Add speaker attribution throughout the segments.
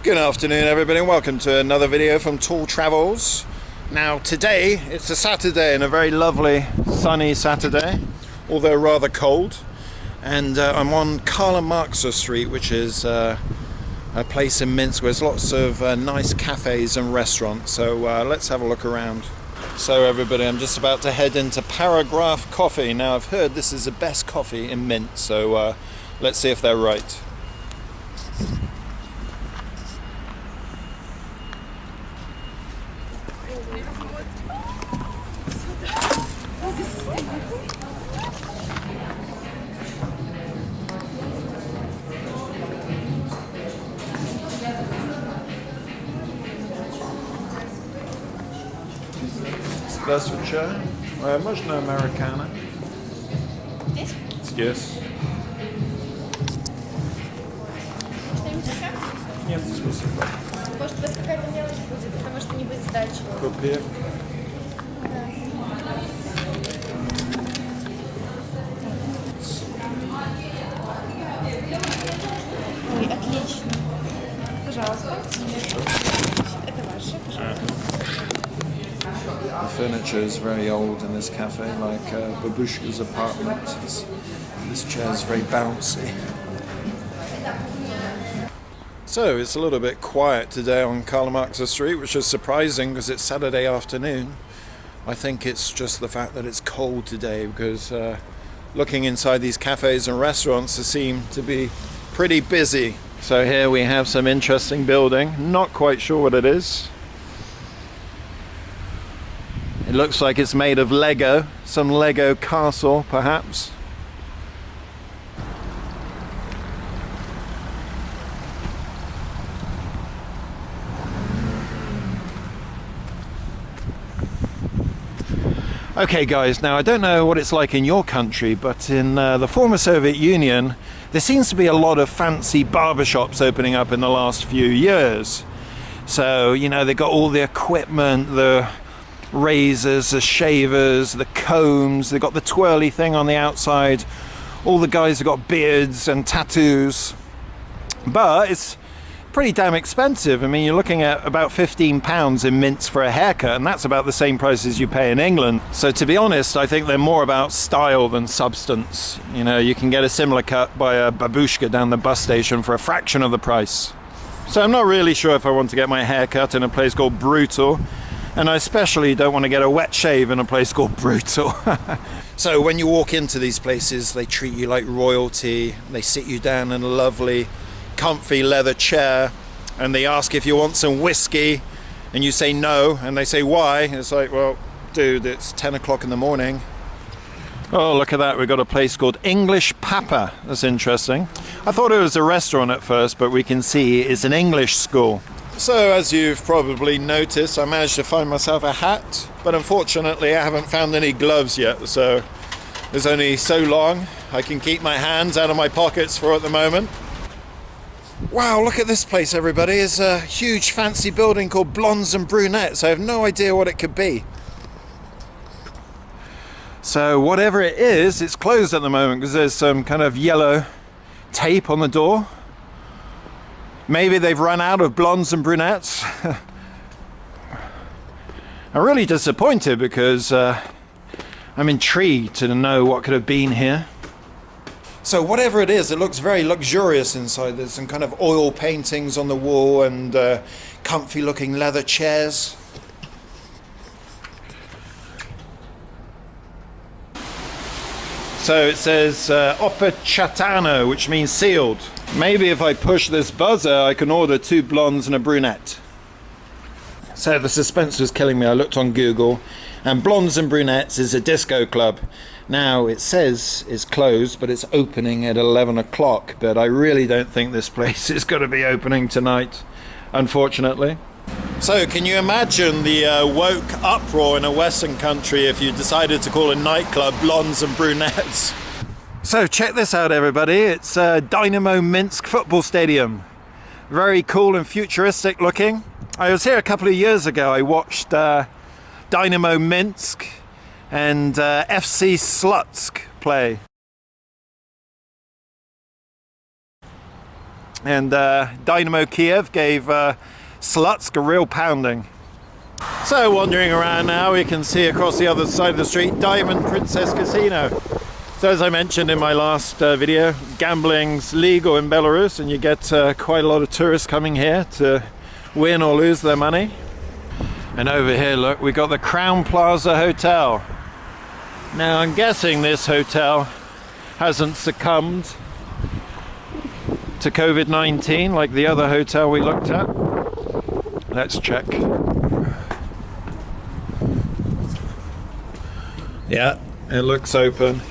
Speaker 1: Good afternoon everybody and welcome to another video from Tall Travels. Now today it's a Saturday and a very lovely sunny Saturday, although rather cold, and I'm on Karl and Marx Street, which is a place in Minsk where there's lots of nice cafes and restaurants, so let's have a look around. So everybody, I'm just about to head into Paragraph Coffee. Now I've heard this is the best coffee in Minsk, so let's see if they're right. Здравствуйте. Можно американо?
Speaker 2: Здесь?
Speaker 1: Здесь.
Speaker 2: Что-нибудь еще?
Speaker 1: Нет, спасибо.
Speaker 2: Может, у вас какая-то мелочь будет, потому что не будет сдачи.
Speaker 1: Купи.
Speaker 2: Ой, отлично. Пожалуйста. Это ваше, пожалуйста.
Speaker 1: The furniture is very old in this cafe, like Babushka's apartment. This chair is very bouncy. So it's a little bit quiet today on Karl Marx Street, which is surprising because it's Saturday afternoon. I think it's just the fact that it's cold today, because looking inside these cafes and restaurants, they seem to be pretty busy. So here we have some interesting building, not quite sure what it is. It looks like it's made of Lego, some Lego castle perhaps. Okay guys, now I don't know what it's like in your country, but in the former Soviet Union there seems to be a lot of fancy barber shops opening up in the last few years. So, you know, they've got all the equipment, the razors, the shavers, the combs, they've got the twirly thing on the outside. All the guys have got beards and tattoos, but it's pretty damn expensive. I mean, you're looking at about £15 in Minsk for a haircut, and that's about the same price as you pay in England. So to be honest, I think they're more about style than substance. You know, you can get a similar cut by a babushka down the bus station for a fraction of the price. So I'm not really sure if I want to get my hair cut in a place called Brutal, and I especially don't want to get a wet shave in a place called Brutal. So when you walk into these places, they treat you like royalty. They sit you down in a lovely, comfy leather chair, and they ask if you want some whiskey, and you say no, and they say why. And it's like, well, dude, it's 10 o'clock in the morning. Oh, look at that, we've got a place called English Papa. That's interesting. I thought it was a restaurant at first, but we can see it's an English school. So as you've probably noticed, I managed to find myself a hat, but unfortunately I haven't found any gloves yet, so there's only so long I can keep my hands out of my pockets for at the moment. Wow, look at this place everybody. It's a huge fancy building called Blondes and Brunettes. I have no idea what it could be. So whatever it is, it's closed at the moment because there's some kind of yellow tape on the door. Maybe they've run out of blondes and brunettes. I'm really disappointed because I'm intrigued to know what could have been here. So whatever it is, it looks very luxurious inside. There's some kind of oil paintings on the wall and comfy looking leather chairs. So it says Opachatano, which means sealed. Maybe if I push this buzzer, I can order 2 blondes and a brunette. So the suspense was killing me. I looked on Google, and Blondes and Brunettes is a disco club. Now it says it's closed, but it's opening at 11 o'clock. But I really don't think this place is going to be opening tonight, unfortunately. So can you imagine the woke uproar in a Western country if you decided to call a nightclub Blondes and Brunettes? So check this out everybody, it's Dinamo Minsk football stadium. Very cool and futuristic looking. I was here a couple of years ago. I watched Dinamo Minsk and FC Slutsk play. And Dinamo Kiev gave Slutsk a real pounding. So wandering around now, we can see across the other side of the street Diamond Princess Casino. So as I mentioned in my last video, gambling's legal in Belarus, and you get quite a lot of tourists coming here to win or lose their money. And over here, look, we got the Crown Plaza Hotel. Now I'm guessing this hotel hasn't succumbed to COVID-19 like the other hotel we looked at. Let's check. Yeah, it looks open.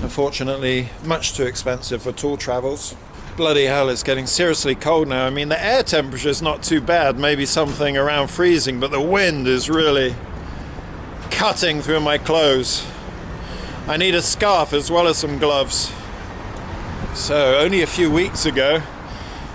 Speaker 1: Unfortunately, much too expensive for tour travels. Bloody hell, it's getting seriously cold now. I mean, the air temperature is not too bad, maybe something around freezing, but the wind is really cutting through my clothes. I need a scarf as well as some gloves. So only a few weeks ago,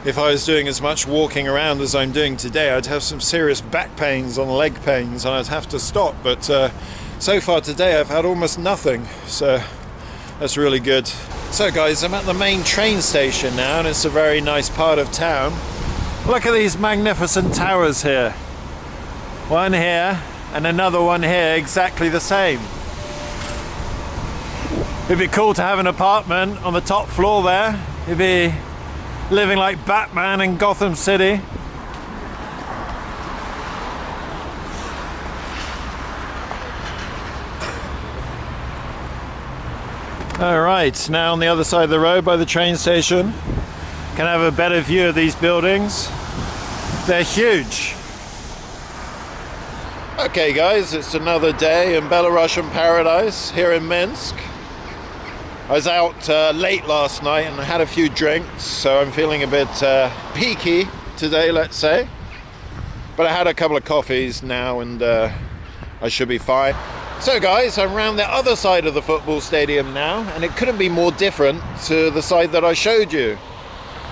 Speaker 1: if I was doing as much walking around as I'm doing today, I'd have some serious back pains and leg pains and I'd have to stop. But so far today I've had almost nothing, so that's really good. So guys, I'm at the main train station now, and it's a very nice part of town. Look at these magnificent towers here. One here and another one here, exactly the same. It'd be cool to have an apartment on the top floor there. You'd be living like Batman in Gotham City. Alright, now on the other side of the road by the train station, can have a better view of these buildings. They're huge. Okay guys, it's another day in Belarusian paradise here in Minsk. I was out late last night and I had a few drinks, so I'm feeling a bit peaky today, let's say. But I had a couple of coffees now and I should be fine. So guys, I'm around the other side of the football stadium now, and it couldn't be more different to the side that I showed you.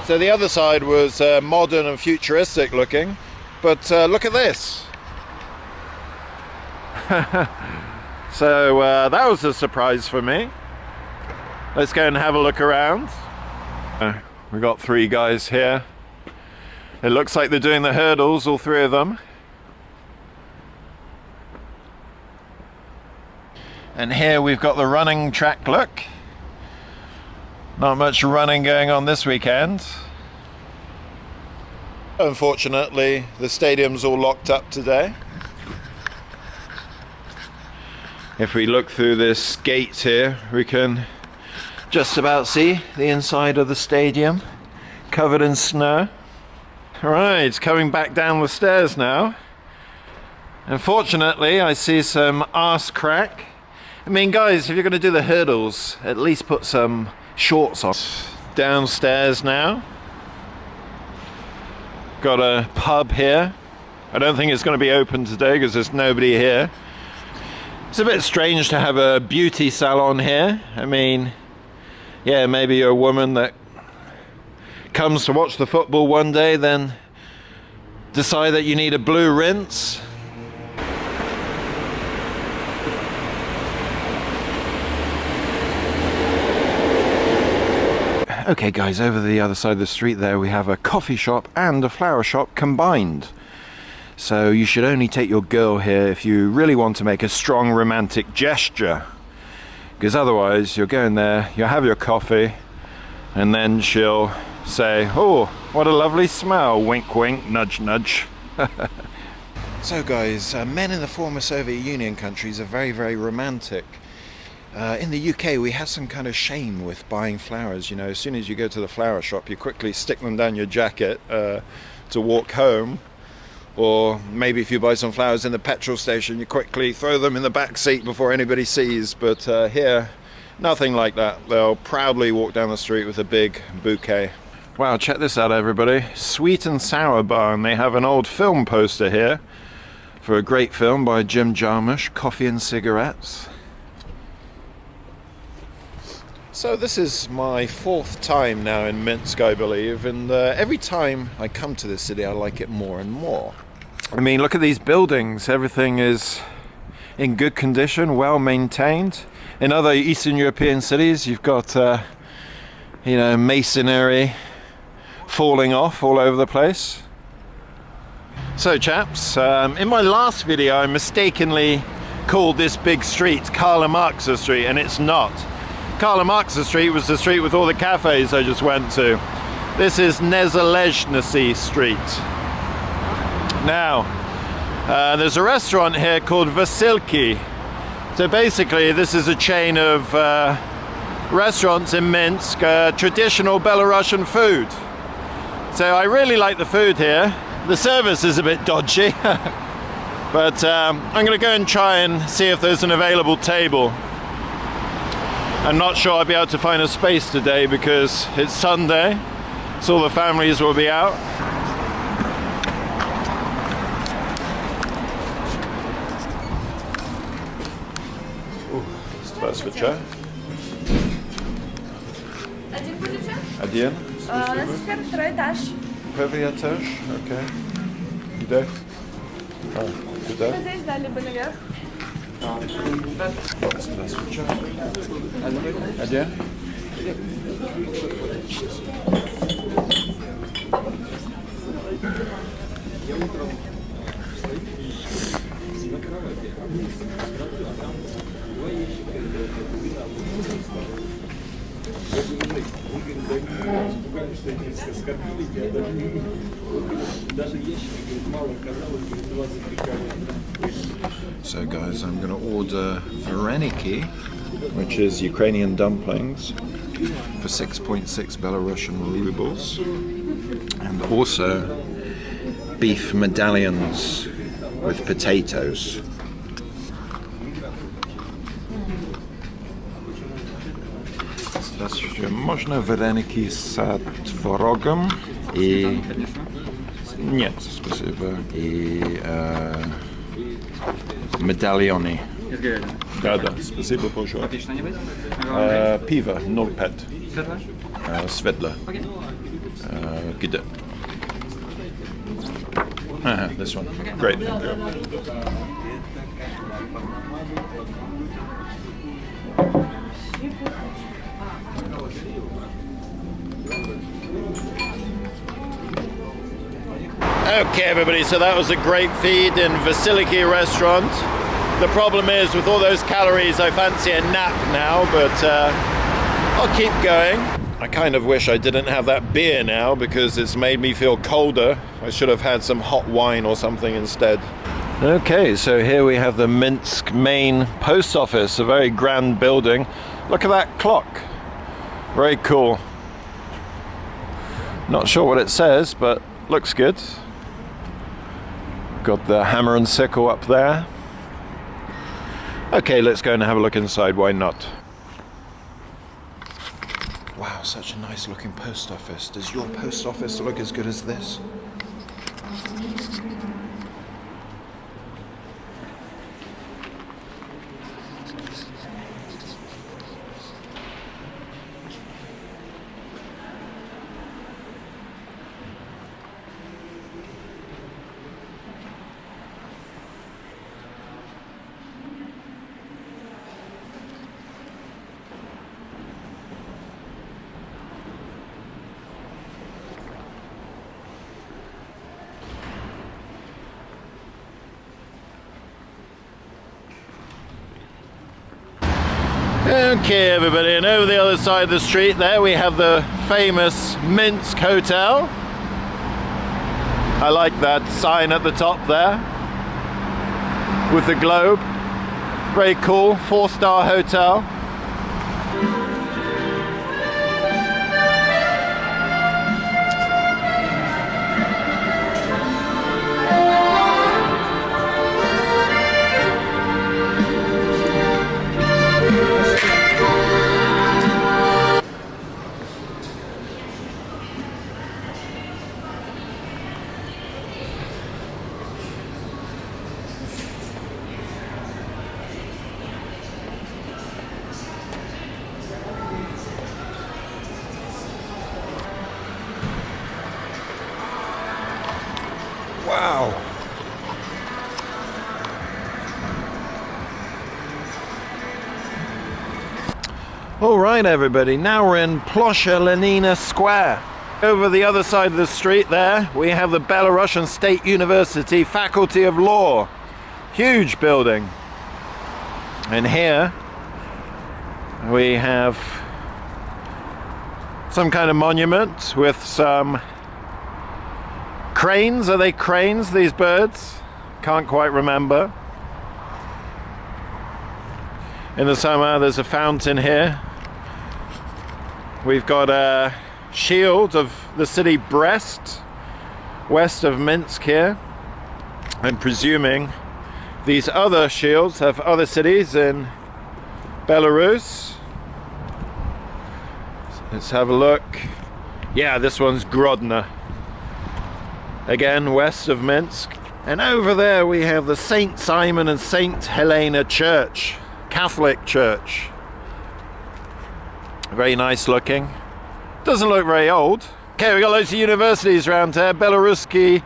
Speaker 1: So the other side was modern and futuristic looking, but look at this. So that was a surprise for me. Let's go and have a look around. We've got three guys here. It looks like they're doing the hurdles, all three of them. And here we've got the running track look. Not much running going on this weekend. Unfortunately, the stadium's all locked up today. If we look through this gate here, we can just about see the inside of the stadium, covered in snow. Right, coming back down the stairs now. Unfortunately, I see some arse crack. I mean, guys, if you're going to do the hurdles, at least put some shorts on. Downstairs now. Got a pub here. I don't think it's going to be open today because there's nobody here. It's a bit strange to have a beauty salon here. I mean, yeah, maybe you're a woman that comes to watch the football one day, then decide that you need a blue rinse. Okay guys, over the other side of the street there we have a coffee shop and a flower shop combined. So you should only take your girl here if you really want to make a strong romantic gesture. Because otherwise you're going there, you'll have your coffee, and then she'll say, "Oh, what a lovely smell, wink wink, nudge nudge." So guys, men in the former Soviet Union countries are very, very romantic. In the UK we have some kind of shame with buying flowers, you know. As soon as you go to the flower shop you quickly stick them down your jacket to walk home, or maybe if you buy some flowers in the petrol station you quickly throw them in the back seat before anybody sees. But here, nothing like that. They'll proudly walk down the street with a big bouquet. Wow, check this out everybody, Sweet and Sour Bar, and they have an old film poster here for a great film by Jim Jarmusch, Coffee and Cigarettes. So this is my fourth time now in Minsk, I believe, and every time I come to this city I like it more and more. I mean, look at these buildings, everything is in good condition, well maintained. In other Eastern European cities you've got, you know, masonry falling off all over the place. So chaps, in my last video I mistakenly called this big street Karl Marx Street, and it's not. Karl Marx Street was the street with all the cafes I just went to. This is Niezależności Street. Now, there's a restaurant here called Vasilki. So basically this is a chain of restaurants in Minsk, traditional Belarusian food. So I really like the food here. The service is a bit dodgy, but I'm going to go and try and see if there's an available table. I'm not sure I'll be able to find a space today because it's Sunday, so all the families will be out. Здравствуйте.
Speaker 2: Один будете?
Speaker 1: Один.
Speaker 2: У нас есть второй этаж.
Speaker 1: Первый этаж, окей. Где? Куда?
Speaker 2: Здесь, да, либо наверх.
Speaker 1: Здравствуйте. Один. So guys, I'm going to order Vasilki, which is Ukrainian dumplings, for 6.6 Belarusian rubles, and also beef medallions with potatoes. Można Vasilki z tworogiem i... Нет, спасибо. И медальоны. Да, спасибо большое. Пиво 0,5. Светло. Где? This one. Great. Thank you. Okay everybody, so that was a great feed in Vasilki restaurant. The problem is with all those calories I fancy a nap now, but I'll keep going. I kind of wish I didn't have that beer now because it's made me feel colder. I should have had some hot wine or something instead. Okay, so here we have the Minsk main post office, a very grand building. Look at that clock. Very cool. Not sure what it says, but looks good. Got the hammer and sickle up there. Okay, let's go and have a look inside, why not? Wow, such a nice looking post office. Does your post office look as good as this? Okay everybody, and over the other side of the street there we have the famous Minsk Hotel. I like that sign at the top there with the globe. Very cool, 4-star hotel. Wow. All right, everybody. Now we're in Plosha Lenina Square. Over the other side of the street there, we have the Belarusian State University Faculty of Law. Huge building. And here we have some kind of monument with some cranes. Are they cranes, these birds? Can't quite remember. In the summer there's a fountain here. We've got a shield of the city Brest, west of Minsk here. I'm presuming these other shields have other cities in Belarus. Let's have a look. Yeah, this one's Grodno. Again, west of Minsk. And over there we have the St. Simon and St. Helena Church, Catholic church. Very nice looking. Doesn't look very old. Okay, we got loads of universities around here. Belaruski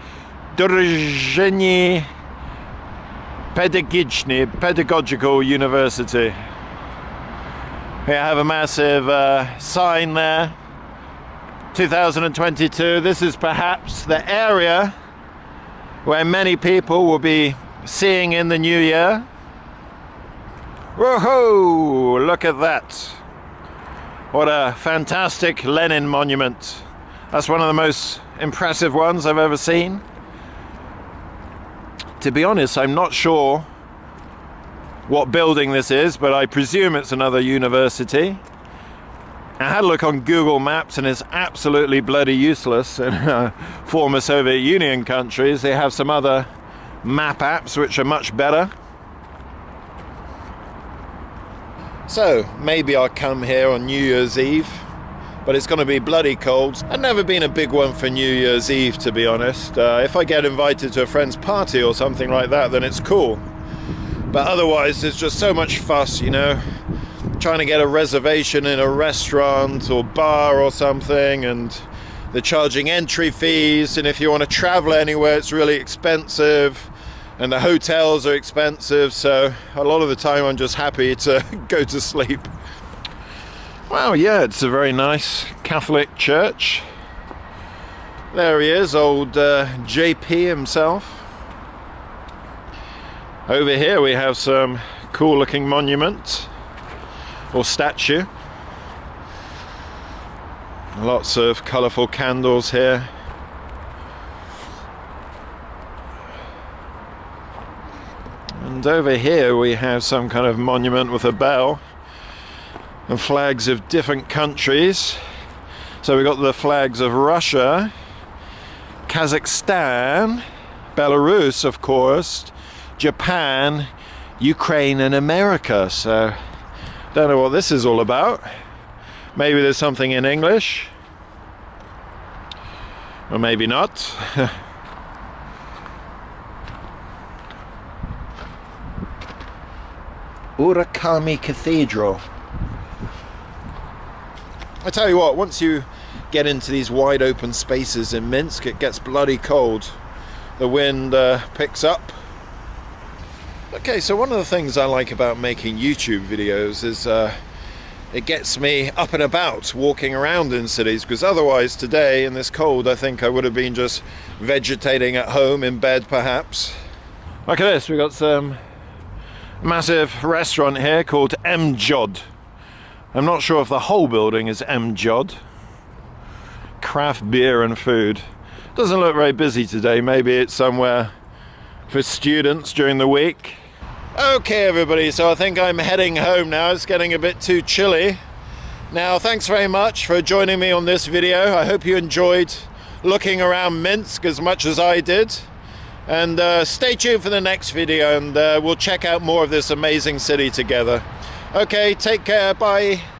Speaker 1: Drużyny Pedagogical University. We have a massive sign there. 2022. This is perhaps the area where many people will be seeing in the new year. Whoa! Look at that. What a fantastic Lenin monument. That's one of the most impressive ones I've ever seen. To be honest, I'm not sure what building this is, but I presume it's another university. I had a look on Google Maps and it's absolutely bloody useless in former Soviet Union countries. They have some other map apps which are much better. So maybe I'll come here on New Year's Eve, but it's going to be bloody cold. I've never been a big one for New Year's Eve, to be honest. If I get invited to a friend's party or something like that, then it's cool. But otherwise, there's just so much fuss, you know, trying to get a reservation in a restaurant or bar or something, and they're charging entry fees, and if you want to travel anywhere, it's really expensive, and the hotels are expensive, so a lot of the time I'm just happy to go to sleep. Well, yeah, it's a very nice Catholic church. There he is, old JP himself. Over here we have some cool looking monument or statue. Lots of colourful candles here. And over here we have some kind of monument with a bell and flags of different countries. So we've got the flags of Russia, Kazakhstan, Belarus, of course, Japan, Ukraine and America. So don't know what this is all about. Maybe there's something in English, or maybe not. Urakami Cathedral. I tell you what, once you get into these wide open spaces in Minsk, it gets bloody cold. The wind picks up. Okay, so one of the things I like about making YouTube videos is it gets me up and about, walking around in cities, because otherwise today in this cold I think I would have been just vegetating at home in bed perhaps. Look at this, we've got some massive restaurant here called MJod. I'm not sure if the whole building is MJod. Craft beer and food. Doesn't look very busy today. Maybe it's somewhere for students during the week. Okay everybody, so I think I'm heading home now. It's getting a bit too chilly. Now thanks very much for joining me on this video. I hope you enjoyed looking around Minsk as much as I did. And stay tuned for the next video, and we'll check out more of this amazing city together. Okay, take care, bye.